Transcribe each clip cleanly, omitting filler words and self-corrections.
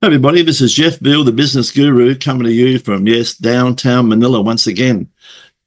Everybody, this is Jeff Veale, the business guru, coming to you from, yes, downtown Manila once again.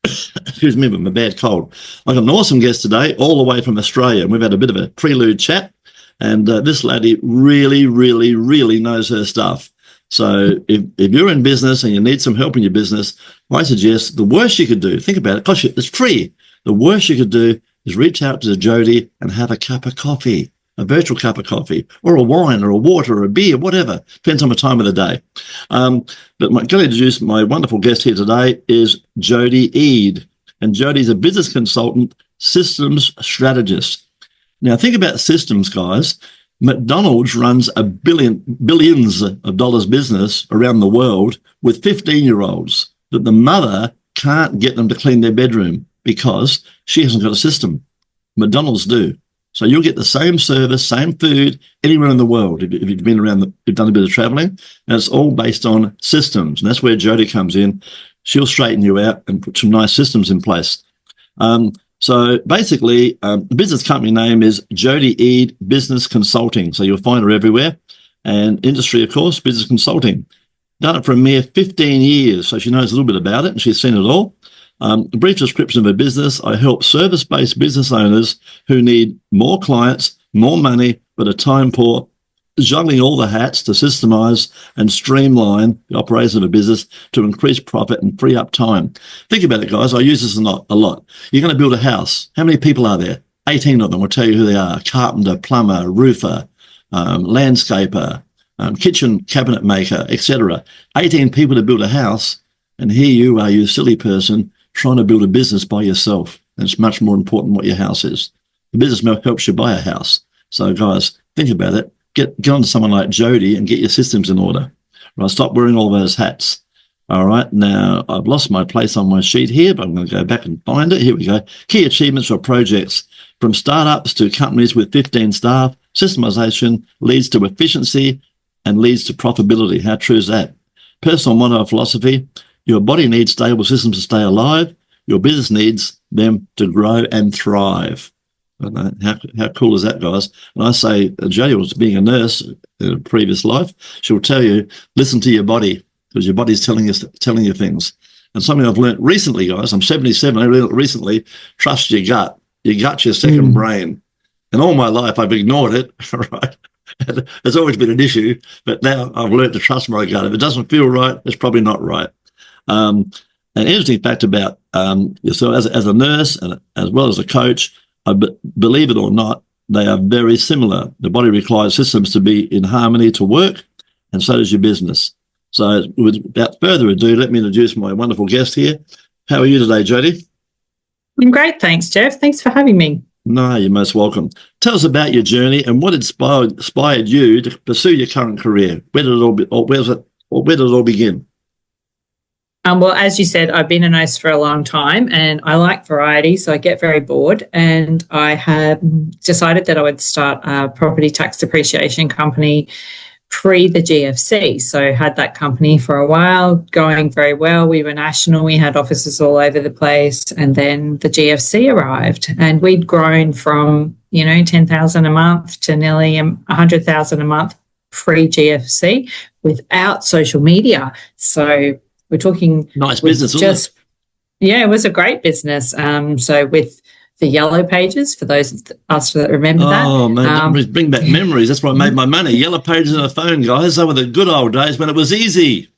Excuse me, with my bad cold. I've got an awesome guest today, all the way from Australia. We've had a bit of a prelude chat, and this lady really, really, really knows her stuff. So if you're in business and you need some help in your business, I suggest the worst you could do, think about it, gosh, it's free. The worst you could do is reach out to Jodie and have a cup of coffee. A virtual cup of coffee, or a wine, or a water, or a beer, whatever. Depends on the time of the day. But I'm going to introduce my wonderful guest here today is Jodie Eade. And Jodie's a business consultant, systems strategist. Now, think about systems, guys. McDonald's runs billions of dollars business around the world with 15-year-olds that the mother can't get them to clean their bedroom because she hasn't got a system. McDonald's do. So you'll get the same service, same food anywhere in the world if you've been around, you've done a bit of traveling, and it's all based on systems. And that's where Jodie comes in. She'll straighten you out and put some nice systems in place. So basically, the business company name is Jodie Eade Business Consulting. So you'll find her everywhere. And industry, of course, business consulting. Done it for a mere 15 years. So she knows a little bit about it and she's seen it all. A brief description of her business. I help service-based business owners who need more clients, more money, but are time poor, juggling all the hats to systemize and streamline the operation of a business to increase profit and free up time. Think about it, guys. I use this a lot. You're going to build a house. How many people are there? 18 of them. I'll tell you who they are. Carpenter, plumber, roofer, landscaper, kitchen cabinet maker, etc. 18 people to build a house, and here you are, you silly person, trying to build a business by yourself. And it's much more important what your house is. The business helps you buy a house. So guys, think about it. Get on to someone like Jodie and get your systems in order. Right, stop wearing all those hats. All right, now I've lost my place on my sheet here, but I'm going to go back and find it. Here we go. Key achievements or projects. From startups to companies with 15 staff, systemization leads to efficiency and leads to profitability. How true is that? Personal motto or philosophy. Your body needs stable systems to stay alive. Your business needs them to grow and thrive. I don't know, how cool is that, guys? And I say, Jodie was being a nurse in a previous life. She'll tell you, listen to your body, because your body's telling you things. And something I've learned recently, guys, I'm 77, I learned recently, trust your gut. Your gut's your second brain. And all my life, I've ignored it, right? It's always been an issue, but now I've learned to trust my gut. If it doesn't feel right, it's probably not right. An interesting fact about so as a nurse and as well as a coach, believe it or not, they are very similar. The body requires systems to be in harmony to work, and so does your business. So without further ado, let me introduce my wonderful guest here. How are you today, Jodie? I'm great, thanks, Jeff. Thanks for having me. No, you're most welcome. Tell us about your journey and what inspired you to pursue your current career. Where did it all begin? Well, as you said, I've been a nurse for a long time and I like variety, so I get very bored, and I had decided that I would start a property tax depreciation company pre the GFC. So had that company for a while, going very well. We were national. We had offices all over the place. And then the GFC arrived and we'd grown from, 10,000 a month to nearly 100,000 a month pre-GFC without social media. So we're talking nice business, wasn't it? Yeah, it was a great business. So with the yellow pages, for those of us that remember that. Oh, man, bring back memories. That's where I made my money. Yellow pages on a phone, guys. Those were the good old days when it was easy.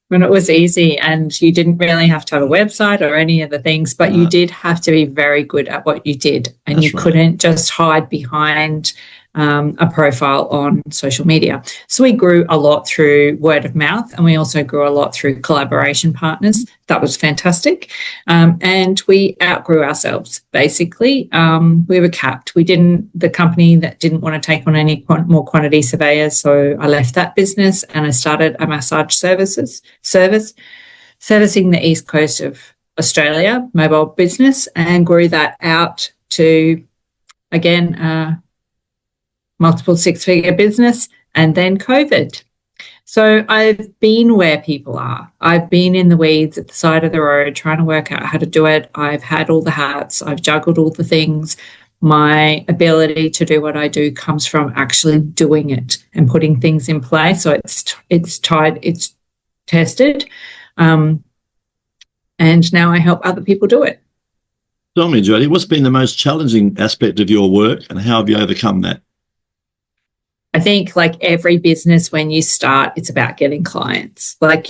When it was easy and you didn't really have to have a website or any of the things, but you did have to be very good at what you did, and That's you couldn't just hide behind a profile on social media. So we grew a lot through word of mouth, and we also grew a lot through collaboration partners. That was fantastic. And we outgrew ourselves, basically. We were capped. The company that didn't want to take on any more quantity surveyors, so I left that business and I started a massage service, servicing the east coast of Australia, mobile business, and grew that out to, again, multiple six-figure business, and then COVID. So I've been where people are. I've been in the weeds at the side of the road trying to work out how to do it. I've had all the hats. I've juggled all the things. my ability to do what I do comes from actually doing it and putting things in place. So it's tested, and now I help other people do it. Tell me, Jodie, what's been the most challenging aspect of your work, and how have you overcome that? I think, like every business, when you start, it's about getting clients. Like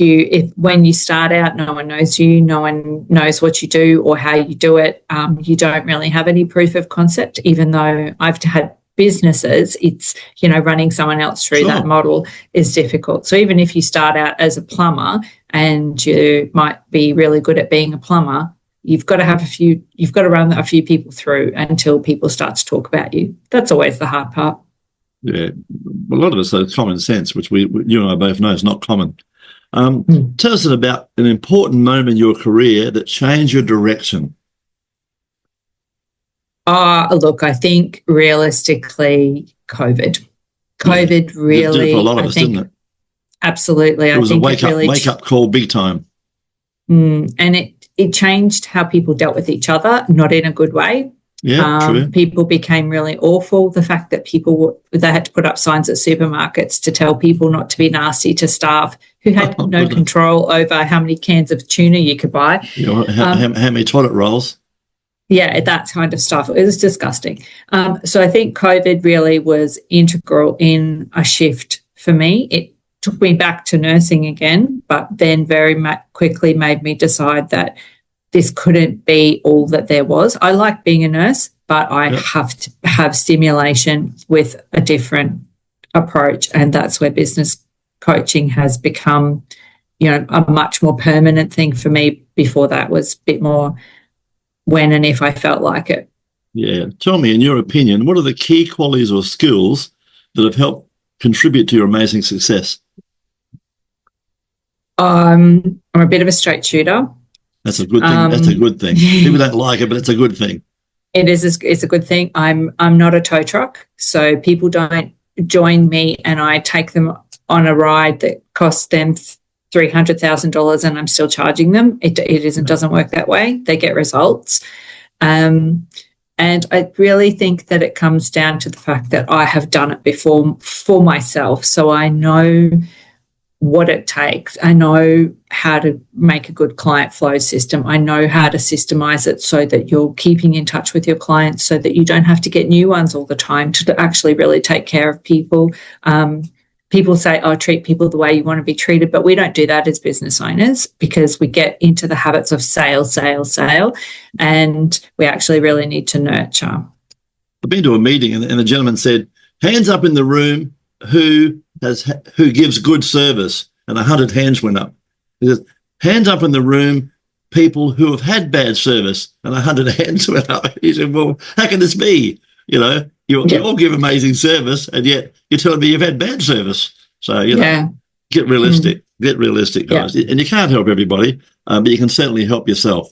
when you start out, no one knows you, no one knows what you do or how you do it. You don't really have any proof of concept, even though I've had businesses, it's, running someone else through that model is difficult. So even if you start out as a plumber and you might be really good at being a plumber, you've got to run a few people through until people start to talk about you. That's always the hard part. Yeah, a lot of us have common sense, which you and I both know is not common. Tell us about an important moment in your career that changed your direction. Look, I think realistically, COVID. COVID really did it for a lot of us, didn't it? Absolutely. It was a wake up call, big time. And it changed how people dealt with each other, not in a good way. Yeah, true. People became really awful. The fact that they had to put up signs at supermarkets to tell people not to be nasty to staff who had no control over how many cans of tuna you could buy. How many toilet rolls? Yeah, that kind of stuff. It was disgusting. So I think COVID really was integral in a shift for me. It took me back to nursing again, but then very quickly made me decide that this couldn't be all that there was. I like being a nurse, but I have to have stimulation with a different approach, and that's where business coaching has become, a much more permanent thing for me. Before that was a bit more when and if I felt like it. Yeah. Tell me, in your opinion, what are the key qualities or skills that have helped contribute to your amazing success? I'm a bit of a straight shooter. That's a good thing. That's a good thing. People don't like it, but it's a good thing. It is. It's a good thing. I'm not a tow truck, so people don't join me and I take them on a ride that costs them $300,000 and I'm still charging them. It doesn't work that way. They get results. And I really think that it comes down to the fact that I have done it before for myself, so I know what it takes. I know how to make a good client flow system. I know how to systemize it so that you're keeping in touch with your clients so that you don't have to get new ones all the time to actually really take care of people. People say, treat people the way you want to be treated, but we don't do that as business owners because we get into the habits of sale, and we actually really need to nurture. I've been to a meeting and the gentleman said, hands up in the room who gives good service, and 100 hands went up. He says, hands up in the room people who have had bad service, and 100 hands went up. He said, well, how can this be? You all give amazing service, and yet you're telling me you've had bad service. So, get realistic. Get realistic, guys. And you can't help everybody, but you can certainly help yourself,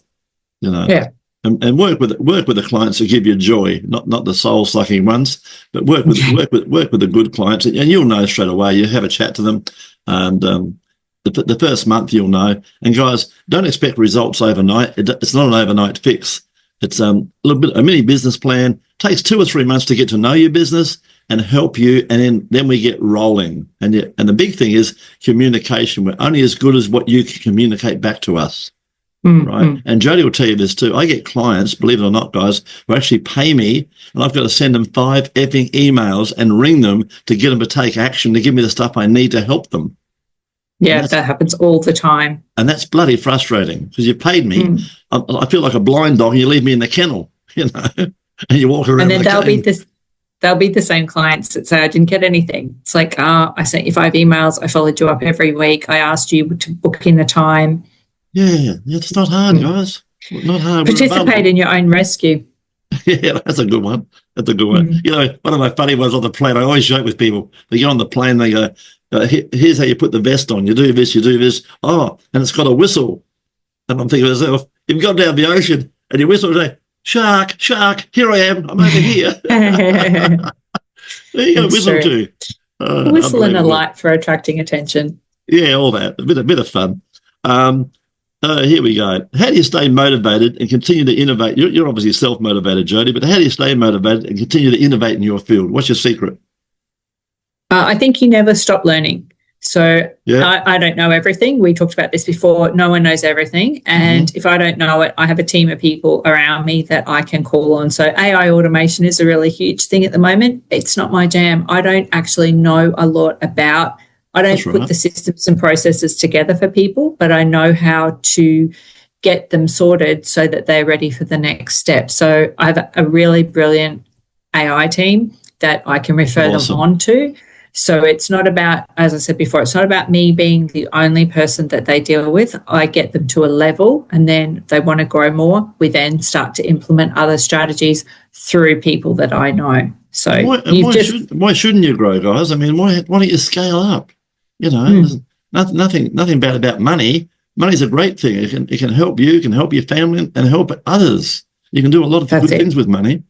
And work with the clients who give you joy, not the soul-sucking ones, but work with the good clients, and you'll know straight away. You have a chat to them, and the first month you'll know. And guys, don't expect results overnight. It's not an overnight fix. It's a mini business plan. Takes 2 or 3 months to get to know your business and help you, and then we get rolling. And the big thing is communication. We're only as good as what you can communicate back to us. Right. And Jodie will tell you this too. I get clients, believe it or not, guys, who actually pay me, and I've got to send them 5 effing emails and ring them to get them to take action, to give me the stuff I need to help them. Yeah, that happens all the time. And that's bloody frustrating because you paid me. I feel like a blind dog and you leave me in the kennel, and you walk around. And then they'll be the same clients that say, I didn't get anything. It's like, I sent you 5 emails. I followed you up every week. I asked you to book in a time. Yeah, it's not hard, guys. Not hard. Participate in your own rescue. Yeah, that's a good one. One of my funny ones on the plane, I always joke with people. They get on the plane, they go, here's how you put the vest on. You do this. Oh, and it's got a whistle. And I'm thinking to myself, you've gone down the ocean and you whistle and say, shark, here I am. I'm over here. There you go, whistle too. Whistle and a light for attracting attention. Yeah, all that. A bit of fun. Here we go. How do you stay motivated and continue to innovate? You're obviously self-motivated, Jodie, but how do you stay motivated and continue to innovate in your field? What's your secret? I think you never stop learning. So Yeah. I don't know everything. We talked about this before. No one knows everything. And if I don't know it, I have a team of people around me that I can call on. So AI automation is a really huge thing at the moment. It's not my jam. I don't actually know a lot about. I don't put the systems and processes together for people, but I know how to get them sorted so that they're ready for the next step. So I have a really brilliant AI team that I can refer them on to. So it's not about, as I said before, it's not about me being the only person that they deal with. I get them to a level, and then they want to grow more. We then start to implement other strategies through people that I know. So why shouldn't you grow, guys? I mean, why don't you scale up? You know, there's nothing bad about money. Money's a great thing. It can help you, can help your family, and help others. You can do a lot of good things with money.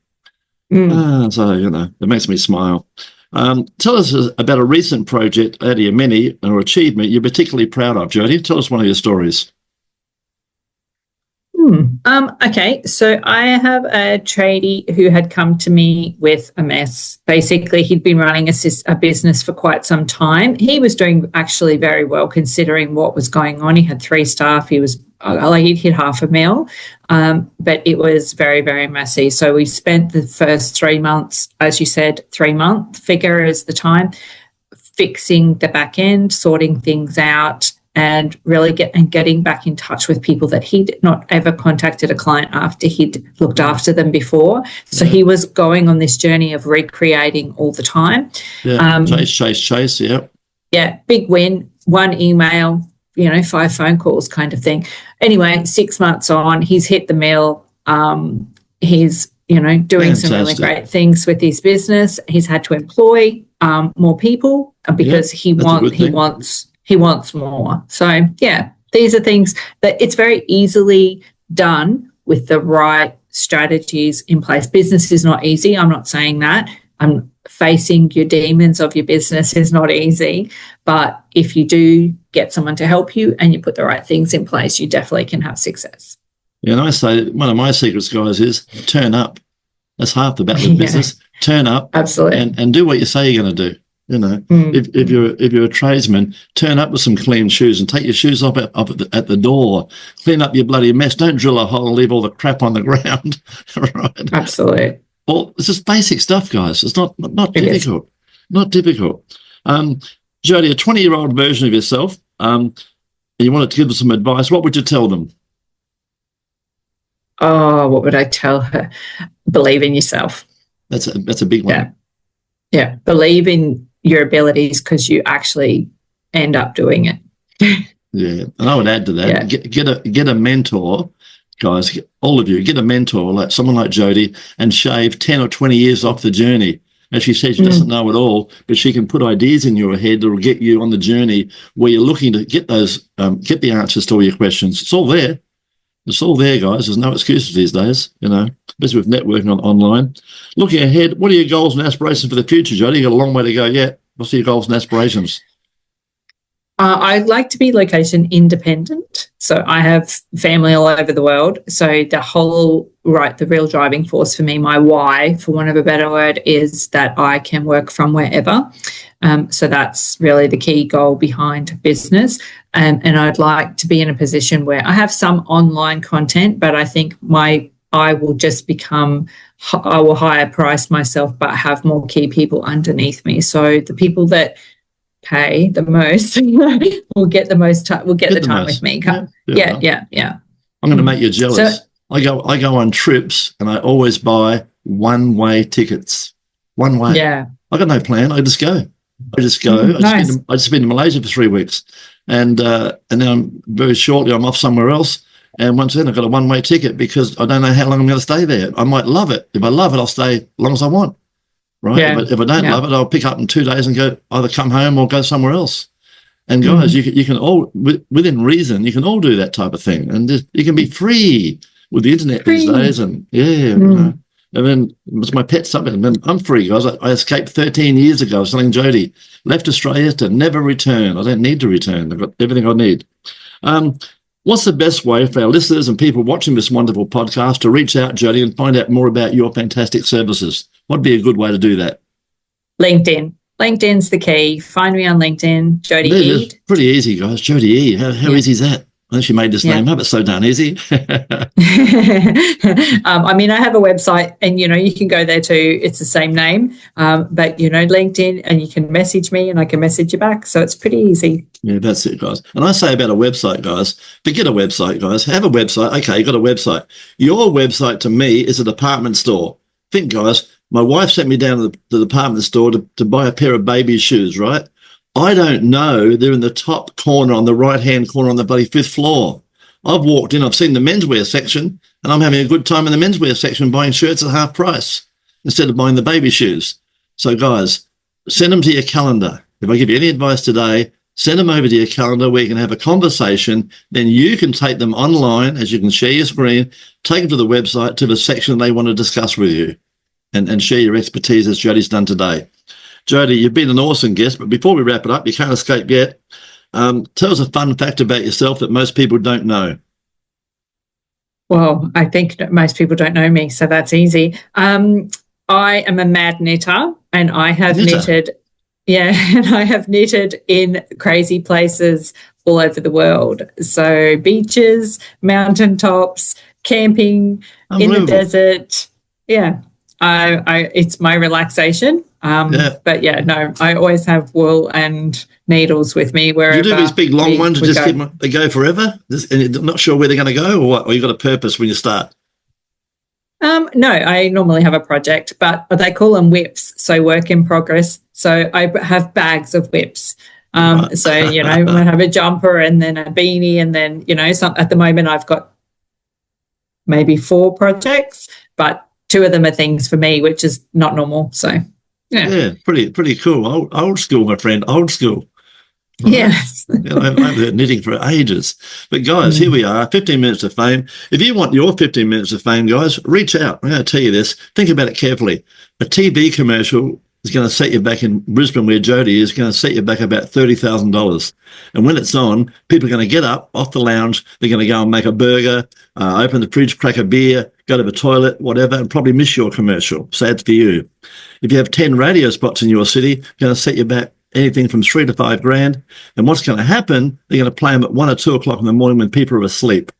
So, you know, it makes me smile. Tell us about a recent project out of your many or achievement you're particularly proud of, Jodie. Tell us one of your stories. Okay, so I have a tradie who had come to me with a mess. Basically, he'd been running a business for quite some time. He was doing actually very well considering what was going on. He had 3 staff. He was he'd hit $500,000, but it was very, very messy. So we spent the first 3 months, as you said, 3-month figure is the time, fixing the back end, sorting things out, and really getting back in touch with people that he'd not ever contacted a client after he'd looked after them before. So he was going on this journey of recreating all the time. Chase. Yeah, big win, 1 email, 5 phone calls kind of thing. Anyway, 6 months on, he's hit the mill. He's, doing some really great things with his business. He's had to employ more people because he wants more. So, these are things that it's very easily done with the right strategies in place. Business is not easy. I'm not saying that. Facing your demons of your business is not easy. But if you do get someone to help you and you put the right things in place, you definitely can have success. Yeah, and I say one of my secrets, guys, is turn up. That's half the battle of business. Turn up. Absolutely. And do what you say you're going to do. If you're a tradesman, turn up with some clean shoes and take your shoes off at the door. Clean up your bloody mess. Don't drill a hole and leave all the crap on the ground. Right? Absolutely. Well, it's just basic stuff, guys. It's not difficult. Not difficult. Jodie, a 20-year-old version of yourself, you wanted to give them some advice. What would you tell them? Oh, what would I tell her? Believe in yourself. That's a big one. Yeah. Believe in your abilities because you actually end up doing it. Yeah, and I would add to that, get a mentor, guys, all of you, get a mentor, like someone like Jodie, and shave 10 or 20 years off the journey. As she says, she doesn't know it all, but she can put ideas in your head that will get you on the journey where you're looking to get those, get the answers to all your questions. It's all there. It's all there, guys. There's no excuses these days, especially with networking online. Looking ahead, what are your goals and aspirations for the future, Jodie? You've got a long way to go yet. What's your goals and aspirations? I'd like to be location independent. So I have family all over the world. So the real driving force for me, my why, for want of a better word, is that I can work from wherever. So that's really the key goal behind business. And I'd like to be in a position where I have some online content, but I think I will higher price myself, but have more key people underneath me. So the people that pay the most will get the most time. Will get the time with me. Yeah. I'm going to make you jealous. So, I go on trips and I always buy one-way tickets. One way. Yeah. I got no plan. I just go. Nice. I just been in Malaysia for 3 weeks, and then very shortly I'm off somewhere else. And once then I've got a one-way ticket because I don't know how long I'm going to stay there. I might love it. If I love it, I'll stay as long as I want. Right? Yeah. If I don't love it, I'll pick up in 2 days and go either come home or go somewhere else. And guys, you can all, within reason, you can all do that type of thing, and you can be free with the internet these days. And and then it's my pet subject. And I'm free, guys. I escaped 13 years ago. I was telling What's the best way for our listeners and people watching this wonderful podcast to reach out, Jodie, and find out more about your fantastic services? What'd be a good way to do that? LinkedIn. LinkedIn's the key. Find me on LinkedIn, Jodie Eade. Pretty easy, guys. Jodie Eade. How easy is that? I think she made this name up. It's so darn easy. I mean, I have a website and, you can go there too. It's the same name, but, LinkedIn, and you can message me and I can message you back. So it's pretty easy. Yeah, that's it, guys. And I say about a website, guys, forget a website, guys. Have a website. Okay, you got a website. Your website to me is a department store. Think, guys, my wife sent me down to the department store to buy a pair of baby shoes, right? I don't know they're in the top corner on the right-hand corner on the bloody 5th floor. I've walked in, I've seen the menswear section, and I'm having a good time in the menswear section buying shirts at half price instead of buying the baby shoes. So, guys, send them to your calendar. If I give you any advice today, send them over to your calendar where you can have a conversation. Then you can take them online, as you can share your screen, take them to the website, to the section they want to discuss with you, and share your expertise as Jodie's done today. Jodie, you've been an awesome guest, but before we wrap it up, you can't escape yet. Tell us a fun fact about yourself that most people don't know. Well, I think that most people don't know me, so that's easy. I am a mad knitter, and I have knitted, and I have knitted in crazy places all over the world. So beaches, mountaintops, camping, in the desert. Yeah, it's my relaxation. But I always have wool and needles with me wherever. You do these big long ones and they go forever? And you're not sure where they're going to go, or what? Or you got a purpose when you start? No, I normally have a project, but they call them whips, so work in progress. So I have bags of whips. So, I have a jumper and then a beanie and then, at the moment I've got maybe 4 projects, but 2 of them are things for me, which is not normal. So, yeah, pretty cool. Old school, my friend, old school. Right? Yes. I've heard knitting for ages. But, guys, here we are, 15 minutes of fame. If you want your 15 minutes of fame, guys, reach out. I'm going to tell you this. Think about it carefully. A TV commercial is going to set you back in Brisbane, where Jodie is, going to set you back about $30,000. And when it's on, people are going to get up off the lounge. They're going to go and make a burger, open the fridge, crack a beer, go to the toilet, whatever, and probably miss your commercial. Sad for you. If you have 10 radio spots in your city, going to set you back anything from $3,000 to $5,000. And what's going to happen, they're going to play them at 1 or 2 o'clock in the morning when people are asleep.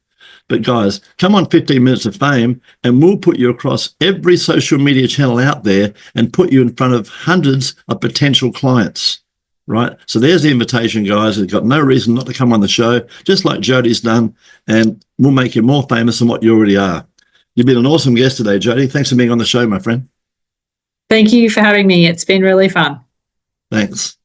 But, guys, come on 15 minutes of fame, and we'll put you across every social media channel out there and put you in front of hundreds of potential clients, right? So there's the invitation, guys. You've got no reason not to come on the show, just like Jodie's done, and we'll make you more famous than what you already are. You've been an awesome guest today, Jodie. Thanks for being on the show, my friend. Thank you for having me. It's been really fun. Thanks.